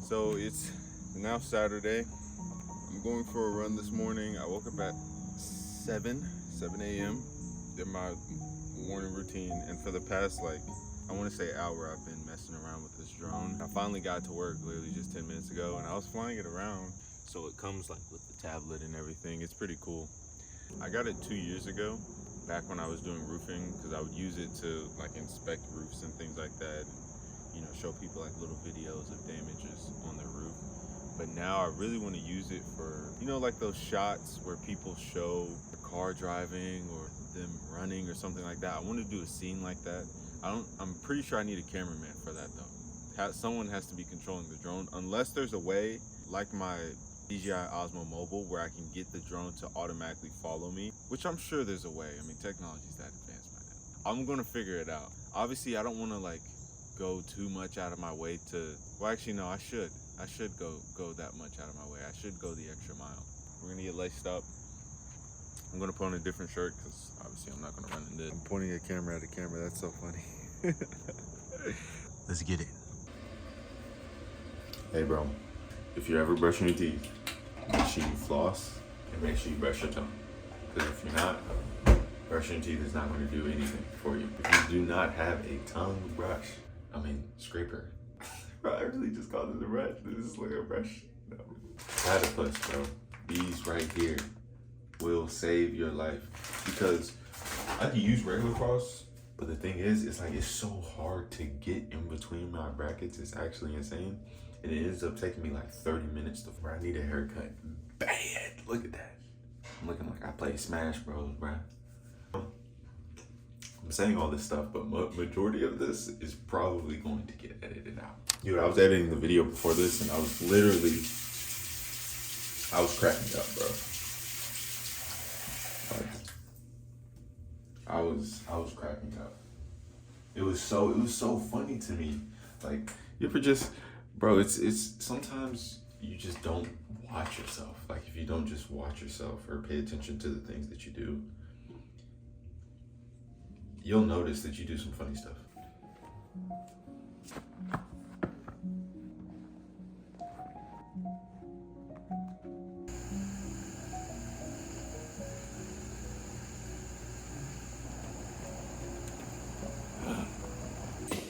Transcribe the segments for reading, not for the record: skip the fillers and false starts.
So it's now Saturday. I'm going for a run this morning. I woke up at 7 a.m. Did my morning routine, and for the past I want to say hour, I've been messing around with this drone. I finally got to work literally just 10 minutes ago, and I was flying it around. So it comes with the tablet and everything. It's pretty cool. I got it 2 years ago, back when I was doing roofing, because I would use it to inspect roofs and things like that. Show people little videos of damages on their roof. But now I really want to use it for, those shots where people show a car driving or them running or something like that. I want to do a scene like that. I'm pretty sure I need a cameraman for that though. Someone has to be controlling the drone, unless there's a way, like my DJI Osmo Mobile, where I can get the drone to automatically follow me, which I'm sure there's a way. I mean, technology's that advanced by now. I'm gonna figure it out. Obviously, I don't want to go too much out of my way to, well, actually no, I should go that much out of my way. I should go the extra mile. We're gonna get laced up. I'm gonna put on a different shirt because obviously I'm not gonna run in this. I'm pointing a camera at a camera. That's so funny. Let's get it. Hey bro, if you're ever brushing your teeth, make sure you floss and make sure you brush your tongue. Because if you're not, brushing your teeth is not going to do anything for you. If you do not have a tongue brush, scraper. Bro, I really just called it a brush. This is like a brush. No. Platypus, bro. These right here will save your life. Because I can use regular floss, but the thing is, it's so hard to get in between my brackets. It's actually insane. And it ends up taking me 30 minutes to, I need a haircut bad. Look at that. I'm looking like I play Smash Bros, bro. I'm saying all this stuff, but majority of this is probably going to get edited out. Dude, I was editing the video before this, and I was cracking up, bro. I was cracking up. It was so funny to me. You ever just, bro, it's sometimes you just don't watch yourself. If you don't just watch yourself or pay attention to the things that you do, you'll notice that you do some funny stuff.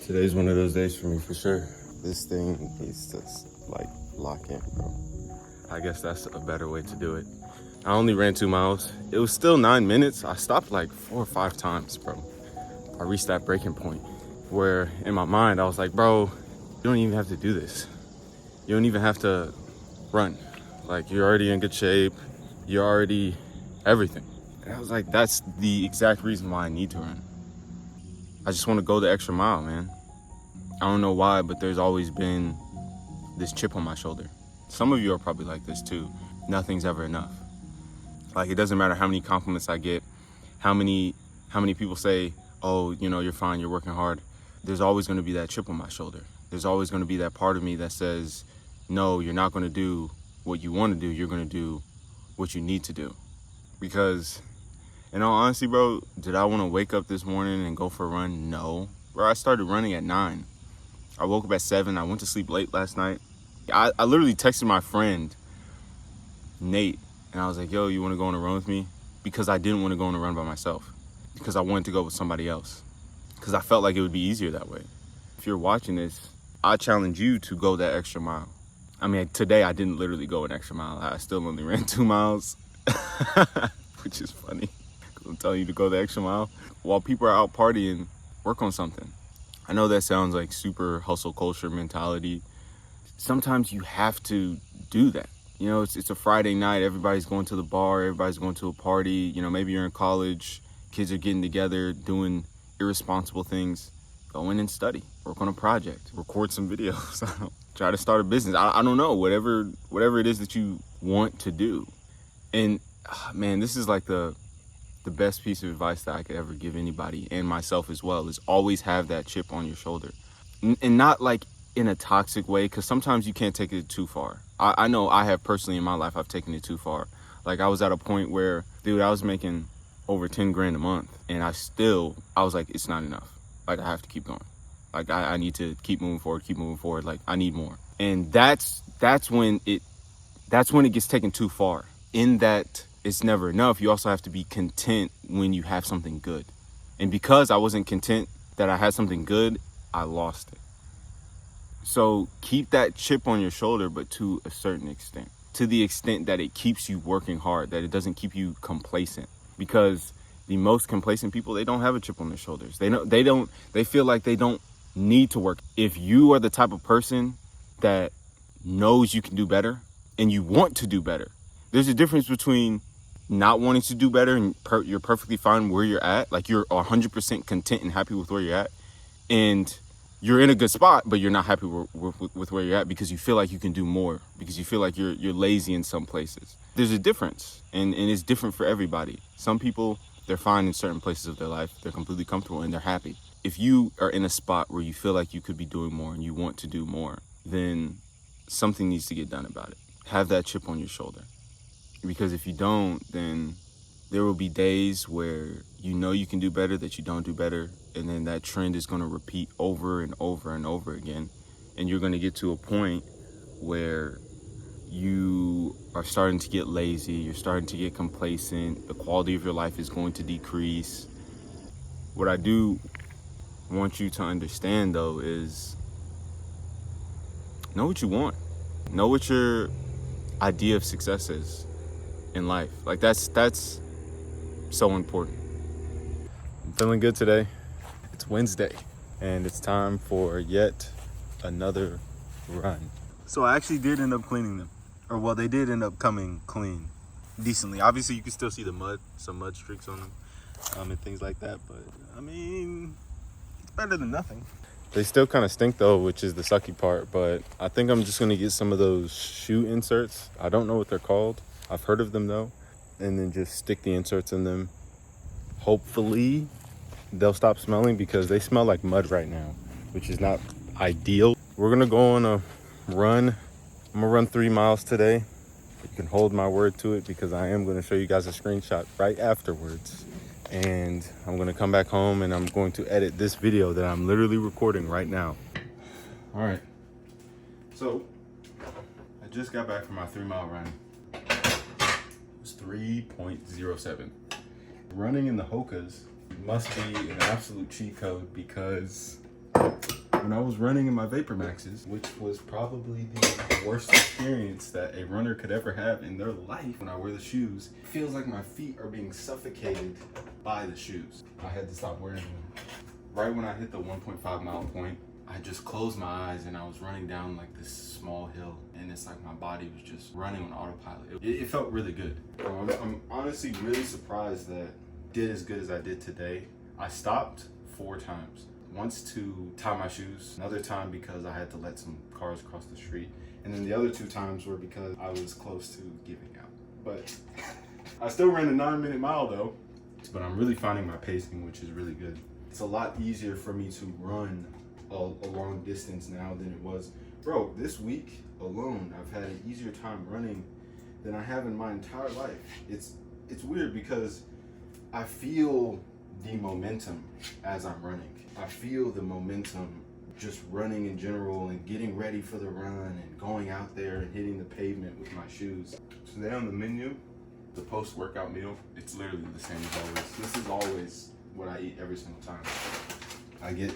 Today's one of those days for me, for sure. This thing is just lock in, bro. I guess that's a better way to do it. I only ran 2 miles. It was still 9 minutes. I stopped 4 or 5 times, bro. I reached that breaking point where in my mind, I was like, bro, you don't even have to do this. You don't even have to run. You're already in good shape. You're already everything. And I was like, that's the exact reason why I need to run. I just want to go the extra mile, man. I don't know why, but there's always been this chip on my shoulder. Some of you are probably like this too. Nothing's ever enough. It doesn't matter how many compliments I get, how many people say, oh, you're fine, you're working hard. There's always going to be that chip on my shoulder. There's always going to be that part of me that says, no, you're not going to do what you want to do. You're going to do what you need to do. Because in all honesty, bro, did I want to wake up this morning and go for a run? No. Bro, I started running at 9. I woke up at 7. I went to sleep late last night. I literally texted my friend, Nate, and I was like, yo, you want to go on a run with me? Because I didn't want to go on a run by myself. Because I wanted to go with somebody else. Because I felt like it would be easier that way. If you're watching this, I challenge you to go that extra mile. Today I didn't literally go an extra mile. I still only ran 2 miles, which is funny. Because I'm telling you to go the extra mile. While people are out partying, work on something. I know that sounds like super hustle culture mentality. Sometimes you have to do that. It's a Friday night. Everybody's going to the bar. Everybody's going to a party. Maybe you're in college. Kids are getting together, doing irresponsible things. go in and study, work on a project, record some videos, try to start a business. I don't know, whatever it is that you want to do. And man, this is like the best piece of advice that I could ever give anybody, and myself as well, is always have that chip on your shoulder. And not like in a toxic way, because sometimes you can't take it too far. I know I have personally in my life, I've taken it too far. Like I was at a point where, dude, I was making over 10 grand a month, and I was like, it's not enough. Like I have to keep going. Like I need to keep moving forward. Like I need more. And that's when it gets taken too far. In that it's never enough, you also have to be content when you have something good. And because I wasn't content that I had something good, I lost it. So keep that chip on your shoulder, but to a certain extent. To the extent that it keeps you working hard, that it doesn't keep you complacent. Because the most complacent people, they don't have a chip on their shoulders. They feel like they don't need to work. If you are the type of person that knows you can do better and you want to do better, there's a difference between not wanting to do better and you're perfectly fine where you're at, like you're 100% content and happy with where you're at, and you're in a good spot, but you're not happy with where you're at because you feel like you can do more, because you feel like you're lazy in some places. There's a difference, and it's different for everybody. Some people, they're fine in certain places of their life. They're completely comfortable and they're happy. If you are in a spot where you feel like you could be doing more and you want to do more, then something needs to get done about it. Have that chip on your shoulder. Because if you don't, then there will be days where you know you can do better, that you don't do better, and then that trend is going to repeat over and over and over again. And you're going to get to a point where you are starting to get lazy, you're starting to get complacent, the quality of your life is going to decrease. What I do want you to understand, though, is know what you want. Know what your idea of success is in life. Like that's so important. I'm feeling good today. It's Wednesday and it's time for yet another run. So I actually did end up cleaning them, or well, they did end up coming clean decently. Obviously you can still see the mud, some mud streaks on them, and things like that, but I mean, it's better than nothing. They still kind of stink though, which is the sucky part, but I think I'm just gonna get some of those shoe inserts. I don't know what they're called. I've heard of them though. And then just stick the inserts in them. Hopefully they'll stop smelling, because they smell like mud right now, which is not ideal. We're gonna go on a run. I'm gonna run 3 miles today. You can hold my word to it, because I am gonna show you guys a screenshot right afterwards. And I'm gonna come back home and I'm going to edit this video that I'm literally recording right now. All right. So I just got back from my 3 mile run. It was 3.07. Running in the Hokas must be an absolute cheat code, because when I was running in my Vapor Maxes, which was probably the worst experience that a runner could ever have in their life, when I wear the shoes, it feels like my feet are being suffocated by the shoes. I had to stop wearing them. Right when I hit the 1.5 mile point, I just closed my eyes and I was running down like this small hill, and it's like my body was just running on autopilot. It felt really good. I'm honestly really surprised that I did as good as I did today. I stopped 4 times. Once to tie my shoes, another time because I had to let some cars cross the street, and then the other 2 times were because I was close to giving out. But I still ran a 9-minute mile though, but I'm really finding my pacing, which is really good. It's a lot easier for me to run a long distance now than it was. Bro, this week alone, I've had an easier time running than I have in my entire life. It's weird, because I feel the momentum as I'm running. I feel the momentum just running in general and getting ready for the run and going out there and hitting the pavement with my shoes. Today on the menu, the post-workout meal, it's literally the same as always. This is always what I eat every single time. I get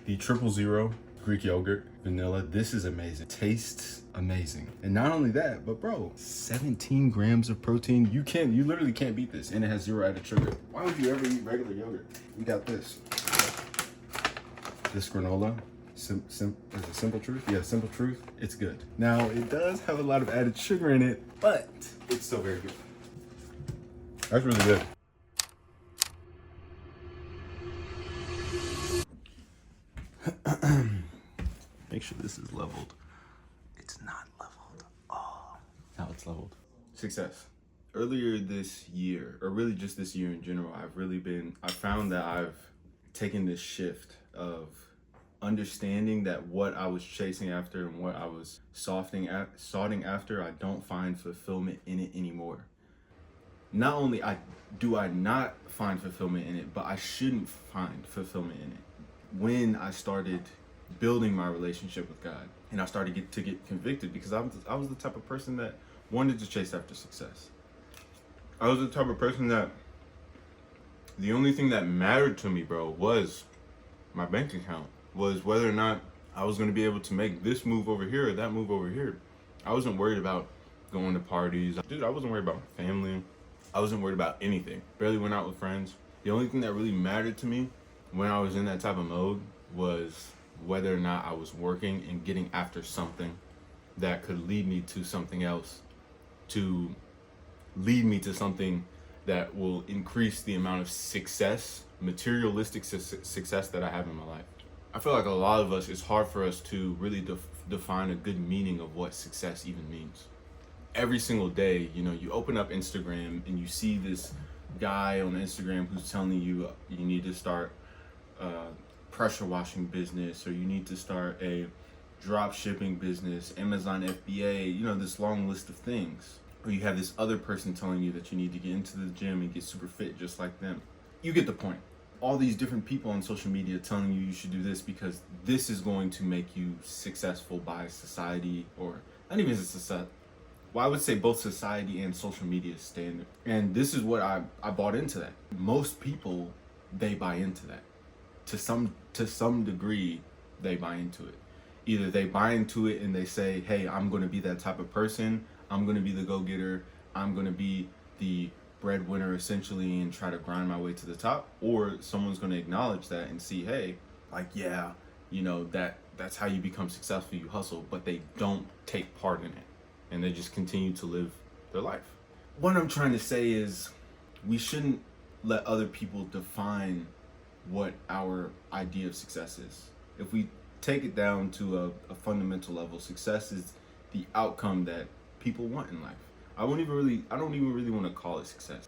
the 000 Greek yogurt, vanilla. This is amazing. Tastes amazing. And not only that, but bro, 17 grams of protein. You literally can't beat this, and it has 0 added sugar. Why would you ever eat regular yogurt? We got this. This granola, is it Simple Truth? Yeah, Simple Truth. It's good. Now, it does have a lot of added sugar in it, but it's still very good. That's really good. sure this is leveled. It's not leveled. Oh, now it's leveled. Success. Earlier this year, or really just this year in general, I found that I've taken this shift of understanding that what I was chasing after and what I was soughting after, I don't find fulfillment in it anymore. Not only do I not find fulfillment in it, but I shouldn't find fulfillment in it. When I started building my relationship with God, and I started to get convicted, because I was the type of person that wanted to chase after success. I was the type of person that the only thing that mattered to me, bro, was my bank account, was whether or not I was going to be able to make this move over here or that move over here. I wasn't worried about going to parties. Dude, I wasn't worried about my family. I wasn't worried about anything. Barely went out with friends. The only thing that really mattered to me when I was in that type of mode was whether or not I was working and getting after something that could lead me to something else, to lead me to something that will increase the amount of success, materialistic success that I have in my life. I feel like a lot of us, it's hard for us to really define a good meaning of what success even means. Every single day, you open up Instagram and you see this guy on Instagram who's telling you you need to start a pressure washing business, or you need to start a drop shipping business, Amazon FBA, this long list of things. Or you have this other person telling you that you need to get into the gym and get super fit just like them. You get the point. All these different people on social media telling you should do this because this is going to make you successful by society, or not even society. Well, I would say both society and social media standard. And this is what I bought into that. Most people, they buy into that. To some degree, they buy into it. Either they buy into it and they say, hey, I'm going to be that type of person. I'm going to be the go-getter. I'm going to be the breadwinner essentially and try to grind my way to the top. Or someone's going to acknowledge that and see, hey, like, yeah, that's how you become successful. You hustle, but they don't take part in it. And they just continue to live their life. What I'm trying to say is we shouldn't let other people define what our idea of success is. If we take it down to a fundamental level, success is the outcome that people want in life. I don't even really want to call it success.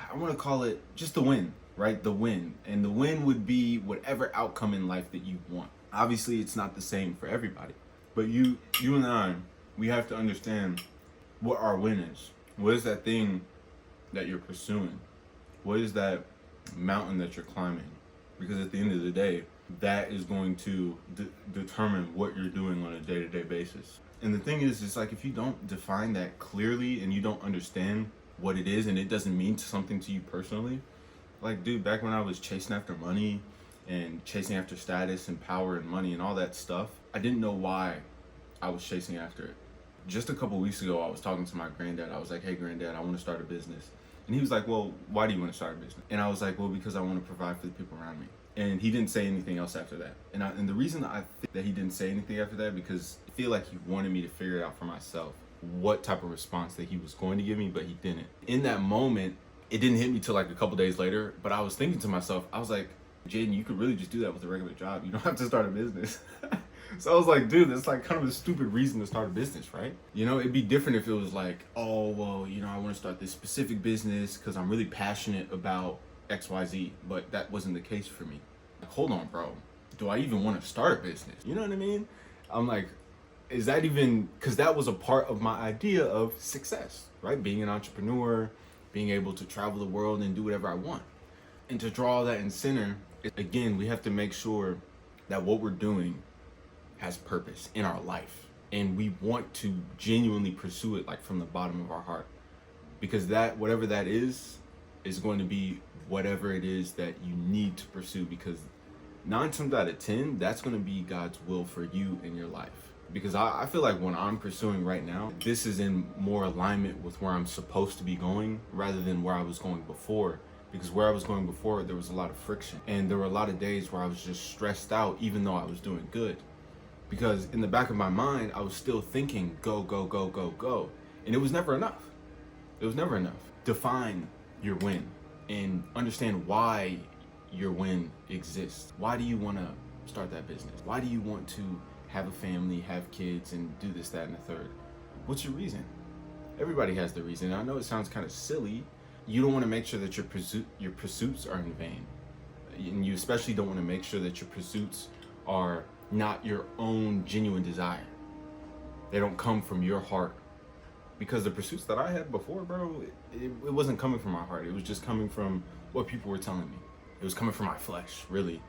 I want to call it just the win, right? The win. And the win would be whatever outcome in life that you want. Obviously, it's not the same for everybody. But you and I, we have to understand what our win is. What is that thing that you're pursuing? What is that mountain that you're climbing? Because at the end of the day, that is going to determine what you're doing on a day-to-day basis. And the thing is, it's like if you don't define that clearly and you don't understand what it is and it doesn't mean something to you personally, like, dude, back when I was chasing after money and chasing after status and power and money and all that stuff, I didn't know why I was chasing after it. Just a couple weeks ago, I was talking to my granddad. I was like, hey, granddad, I want to start a business. And he was like, well, why do you want to start a business? And I was like, well, because I want to provide for the people around me. And he didn't say anything else after that. And the reason I think that he didn't say anything after that, because I feel like he wanted me to figure it out for myself, what type of response that he was going to give me, but he didn't. In that moment, it didn't hit me till like a couple days later, but I was thinking to myself, I was like, Jaden, you could really just do that with a regular job. You don't have to start a business. So I was like, dude, that's like kind of a stupid reason to start a business, right? It'd be different if it was like, oh, well, I want to start this specific business because I'm really passionate about XYZ, but that wasn't the case for me. Like, hold on, bro. Do I even want to start a business? You know what I mean? I'm like, is that even, because that was a part of my idea of success, right? Being an entrepreneur, being able to travel the world and do whatever I want. And to draw that in center, again, we have to make sure that what we're doing has purpose in our life. And we want to genuinely pursue it, like from the bottom of our heart. Because that, whatever that is going to be whatever it is that you need to pursue. Because 9 times out of 10, that's going to be God's will for you in your life. Because I feel like what I'm pursuing right now, this is in more alignment with where I'm supposed to be going rather than where I was going before. Because where I was going before, there was a lot of friction. And there were a lot of days where I was just stressed out, even though I was doing good. Because in the back of my mind, I was still thinking, go, go, go, go, go. And it was never enough. It was never enough. Define your win and understand why your win exists. Why do you want to start that business? Why do you want to have a family, have kids, and do this, that, and the third. What's your reason? Everybody has the reason. I know it sounds kind of silly. You don't want to make sure that your pursuits are in vain. And you especially don't want to make sure that your pursuits are not your own genuine desire. They don't come from your heart. Because the pursuits that I had before, bro, it wasn't coming from my heart. It was just coming from what people were telling me. It was coming from my flesh, really.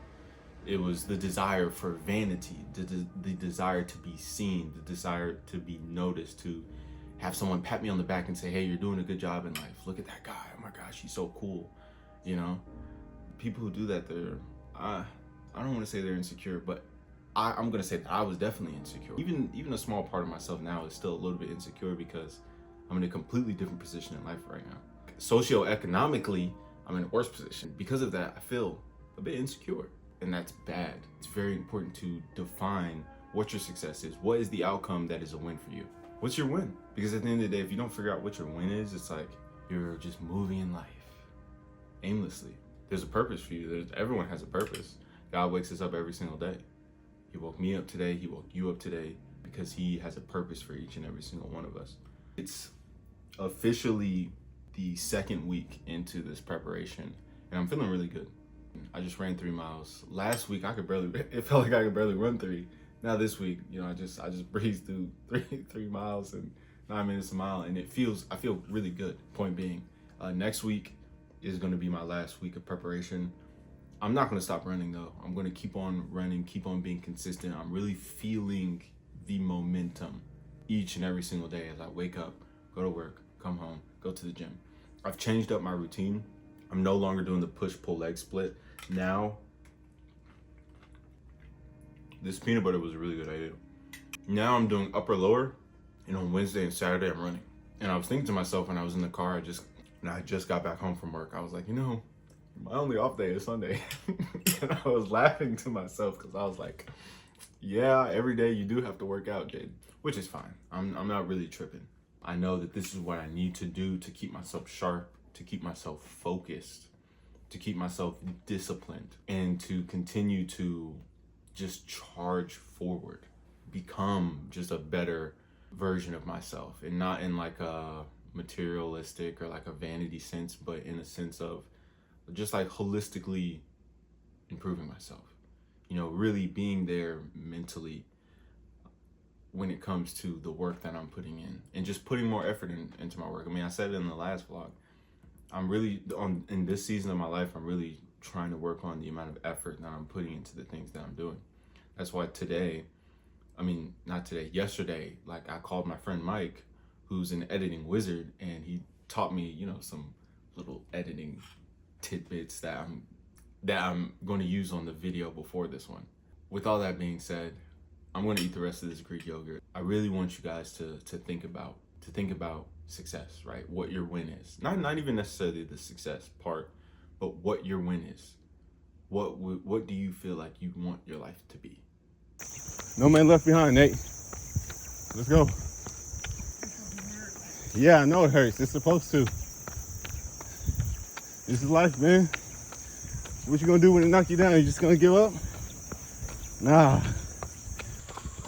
It was the desire for vanity, the desire to be seen, the desire to be noticed, to have someone pat me on the back and say, hey, you're doing a good job in life. Look at that guy. Oh my gosh, he's so cool. You know, people who do that, I don't want to say they're insecure, but I'm going to say that I was definitely insecure. Even a small part of myself now is still a little bit insecure because I'm in a completely different position in life right now. Socioeconomically, I'm in a worse position. Because of that, I feel a bit insecure, and that's bad. It's very important to define what your success is. What is the outcome that is a win for you? What's your win? Because at the end of the day, if you don't figure out what your win is, it's like you're just moving in life aimlessly. There's a purpose for you. Everyone has a purpose. God wakes us up every single day. He woke me up today. He woke you up today because he has a purpose for each and every single one of us. It's officially the second week into this preparation, and I'm feeling really good. I just ran 3 miles. Last week, it felt like I could barely run 3. Now this week, you know, I just breezed through 3 miles in 9 minutes a mile, and I feel really good. Point being, next week is going to be my last week of preparation. I'm not going to stop running though. I'm going to keep on running, keep on being consistent. I'm really feeling the momentum each and every single day as I wake up, go to work, come home, go to the gym. I've changed up my routine. I'm no longer doing the push-pull leg split. Now, this peanut butter was a really good idea. Now I'm doing upper lower, and on Wednesday and Saturday I'm running. And I was thinking to myself when I was in the car, I just got back home from work. I was like, you know, my only off day is Sunday. And I was laughing to myself because I was like, yeah, every day you do have to work out, Jade, which is fine. I'm not really tripping. I know that this is what I need to do to keep myself sharp, to keep myself focused, to keep myself disciplined, and to continue to just charge forward, become just a better version of myself, and not in like a materialistic or like a vanity sense, but in a sense of just like holistically improving myself, you know, really being there mentally when it comes to the work that I'm putting in, and just putting more effort into my work. I mean, I said it in the last vlog, I'm really in this season of my life, I'm really trying to work on the amount of effort that I'm putting into the things that I'm doing. That's why yesterday, like I called my friend Mike, who's an editing wizard, and he taught me, you know, some little editing tidbits that I'm going to use on the video before this one. With all that being said, I'm going to eat the rest of this Greek yogurt. I really want you guys to think about success, right? What your win is. Not even necessarily the success part, but what your win is. What do you feel like you want your life to be? No man left behind, Nate. Let's go. Yeah, I know it hurts. It's supposed to. This is life, man. What you gonna do when it knock you down? You just gonna give up? Nah.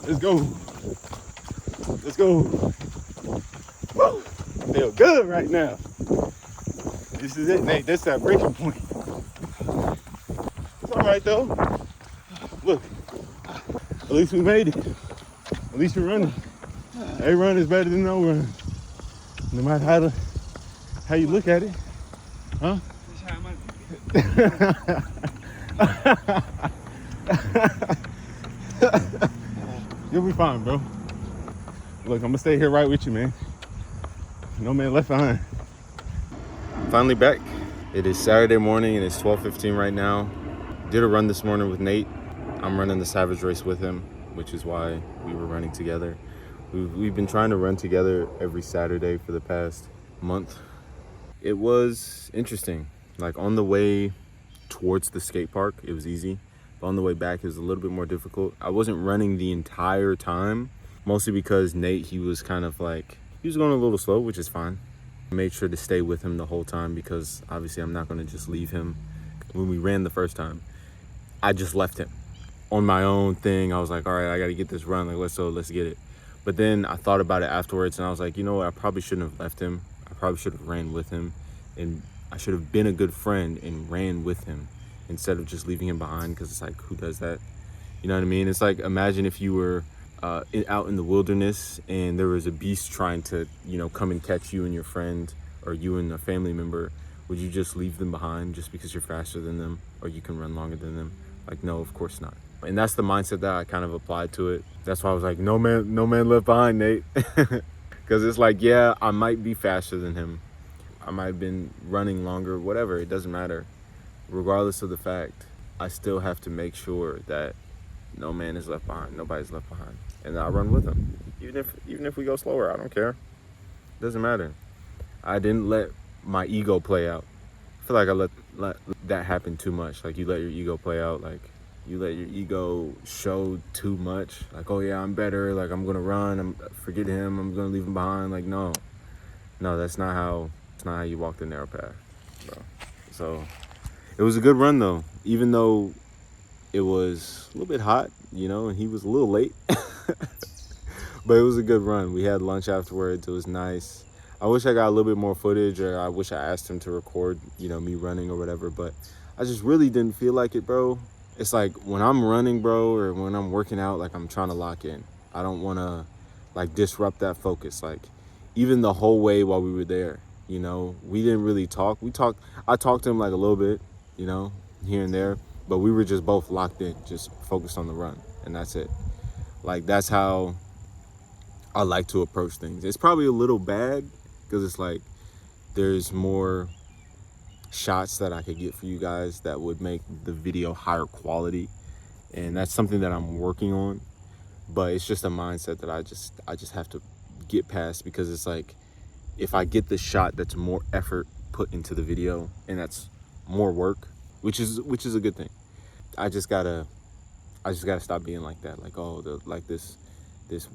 Let's go. Let's go. Woo! Feel good right now. This is it, Nate. That's that breaking point. It's all right though. Look, at least we made it. At least you're running. Every run is better than no run. No matter how you look at it, huh? You'll be fine, bro. Look, I'm gonna stay here right with you, man. No man left behind. Finally back. It is Saturday morning and it's 12:15 right now. Did a run this morning with Nate. I'm running the Savage Race with him, which is why we were running together. We've been trying to run together every Saturday for the past month. It was interesting. Like on the way towards the skate park, it was easy. But on the way back, it was a little bit more difficult. I wasn't running the entire time, mostly because Nate, he was kind of like, he was going a little slow, which is fine. I made sure to stay with him the whole time because obviously I'm not going to just leave him. When we ran the first time, I just left him. on my own thing. I was like, all right, I got to get this run. Like, let's get it. But then I thought about it afterwards, and I was like, you know what? I probably shouldn't have left him. I probably should have ran with him, and I should have been a good friend and ran with him instead of just leaving him behind, because it's like, who does that? You know what I mean? It's like, imagine if you were out in the wilderness and there was a beast trying to, you know, come and catch you and your friend, or you and a family member. Would you just leave them behind just because you're faster than them or you can run longer than them? Like, no, of course not. And that's the mindset that I kind of applied to it. That's why I was like, no man left behind, Nate. Because it's like, yeah, I might be faster than him. I might have been running longer, whatever, it doesn't matter. Regardless of the fact, I still have to make sure that no man is left behind, nobody's left behind. And I run with them. Even if we go slower, I don't care. It doesn't matter. I didn't let my ego play out. I feel like I let that happen too much. Like, you let your ego play out, like you let your ego show too much. Like, oh yeah, I'm better, like I'm gonna run, forget him, I'm gonna leave him behind. Like, no, that's not how you walk the narrow path, bro. So it was a good run though, even though it was a little bit hot, you know, and he was a little late. But it was a good run. We had lunch afterwards. It was nice. I wish I got a little bit more footage, or I wish I asked him to record, you know, me running or whatever, but I just really didn't feel like it, bro. It's like when I'm running, bro, or when I'm working out, like I'm trying to lock in. I don't want to like disrupt that focus. Like, even the whole way while we were there, you know, we didn't really talk. I talked to him like a little bit, you know, here and there, but we were just both locked in, just focused on the run, and that's it. Like, that's how I like to approach things. It's probably a little bad because it's like there's more shots that I could get for you guys that would make the video higher quality, and that's something that I'm working on. But it's just a mindset that I just have to get past, because it's like, if I get the shot, that's more effort put into the video, and that's more work, which is a good thing. I just gotta stop being like that. Like, oh, like this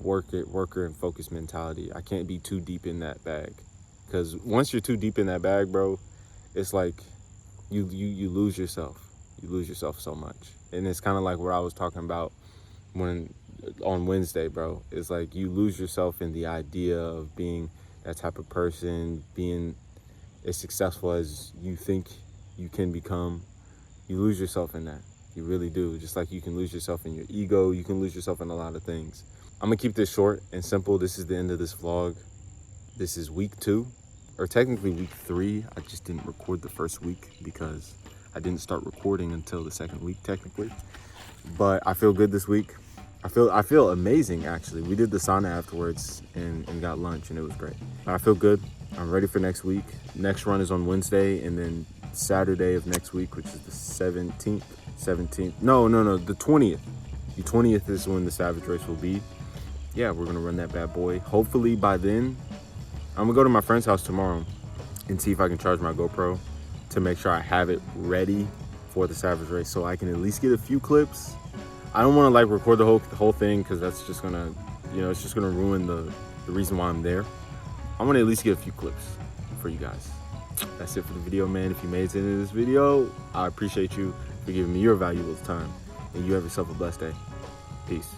worker and focus mentality. I can't be too deep in that bag, because once you're too deep in that bag, bro, it's like you lose yourself. You lose yourself so much. And it's kind of like what I was talking about on Wednesday, bro. It's like you lose yourself in the idea of being that type of person, being as successful as you think you can become. You lose yourself in that. You really do. Just like you can lose yourself in your ego, you can lose yourself in a lot of things. I'm gonna keep this short and simple. This is the end of this vlog. This is week 2, or technically week 3. I just didn't record the first week because I didn't start recording until the second week, technically. But I feel good this week. I feel amazing, actually. We did the sauna afterwards and got lunch, and it was great. I feel good. I'm ready for next week. Next run is on Wednesday, and then Saturday of next week, which is the 17th. No, the 20th. The 20th is when the Savage Race will be. Yeah, we're gonna run that bad boy. Hopefully by then, I'm gonna go to my friend's house tomorrow and see if I can charge my GoPro to make sure I have it ready for the Savage Race, so I can at least get a few clips. I don't want to like record the whole thing, because that's just gonna, you know, it's just gonna ruin the reason why I'm there. I'm gonna at least get a few clips for you guys. That's it for the video, man. If you made it to the end of this video, I appreciate you for giving me your valuable time, and you have yourself a blessed day. Peace.